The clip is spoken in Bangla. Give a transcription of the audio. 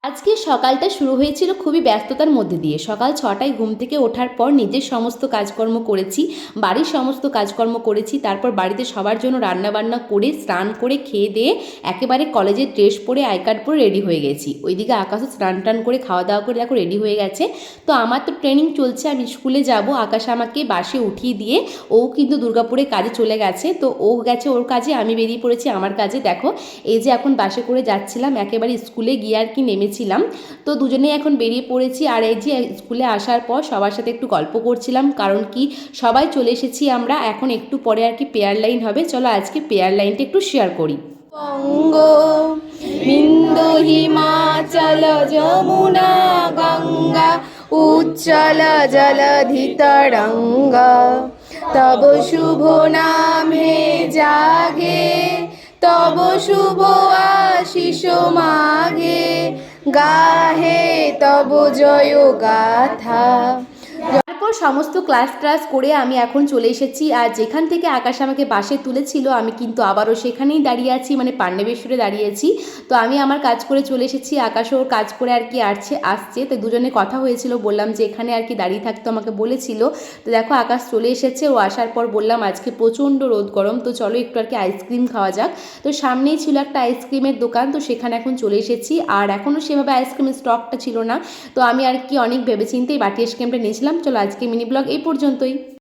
আজকে সকালটা শুরু হয়েছিল খুবই ব্যস্ততার মধ্যে দিয়ে। সকাল ৬টায় ঘুম থেকে ওঠার পর নিজের সমস্ত কাজকর্ম করেছি, বাড়ির সমস্ত কাজকর্ম করেছি। তারপর বাড়িতে সবার জন্য রান্নাবান্না করে, স্নান করে, খেয়ে দেয়ে একেবারে কলেজের ড্রেস পরে, আই কার্ড পরে রেডি হয়ে গেছি। ওইদিকে আকাশও স্নান টান করে খাওয়া দাওয়া করে দেখো রেডি হয়ে গেছে। তো আমার তো ট্রেনিং চলছে, আমি স্কুলে যাব। আকাশ আমাকে বাসে উঠিয়ে দিয়ে ও কিন্তু দুর্গাপুরে কাজে চলে গেছে। তো ও গেছে ওর কাজে, আমি বেরিয়ে পড়েছি আমার কাজে। দেখো এই যে এখন বাসে করে যাচ্ছিলাম, একেবারে স্কুলে গিয়ে আর কি নেমেছিলাম। তো দুজনেই এখন বেরিয়ে পড়েছি। আর এই যে স্কুলে আসার পর সবার সাথে একটু গল্প করছিলাম, কারণ কি সবাই চলে এসেছি আমরা। এখন একটু পরে আর কি পেয়ার লাইন হবে। চলো আজকে পেয়ার লাইনটা একটু শেয়ার করি। বঙ্গ বিন্দু হিমাচল যমুনা গঙ্গা উজ্জ্বল জলধি তরঙ্গা তব শুভ নামে জাগে তব শুভ আশিস মাগে গাহে তব জয় গাথা। তারপর সমস্ত ক্লাস করে আমি এখন চলে এসেছি। আর যেখান থেকে আকাশ আমাকে বাসে তুলেছিল আমি কিন্তু আবারও সেখানেই দাঁড়িয়ে আছি, মানে পান্ডবেশ্বরে দাঁড়িয়েছি। তো আমি আমার কাজ করে চলে এসেছি, আকাশও ওর কাজ করে আর কি আসছে। তো দুজনে কথা হয়েছিল, বললাম যে এখানে আর কি দাঁড়িয়ে থাকতে আমাকে বলেছিল। তো দেখো আকাশ চলে এসেছে। ও আসার পর বললাম আজকে প্রচণ্ড রোদ গরম, তো চলো একটু আর কি আইসক্রিম খাওয়া যাক। তো সামনেই ছিল একটা আইসক্রিমের দোকান, তো সেখানে এখন চলে এসেছি। আর এখনও সেভাবে আইসক্রিমের স্টকটা ছিল না, তো আমি আর কি অনেক ভেবেচিন্তেই বাটি আইসক্রিমটা নিয়েছিলাম। চলো আজকে মিনি ব্লগ এই পর্যন্তই।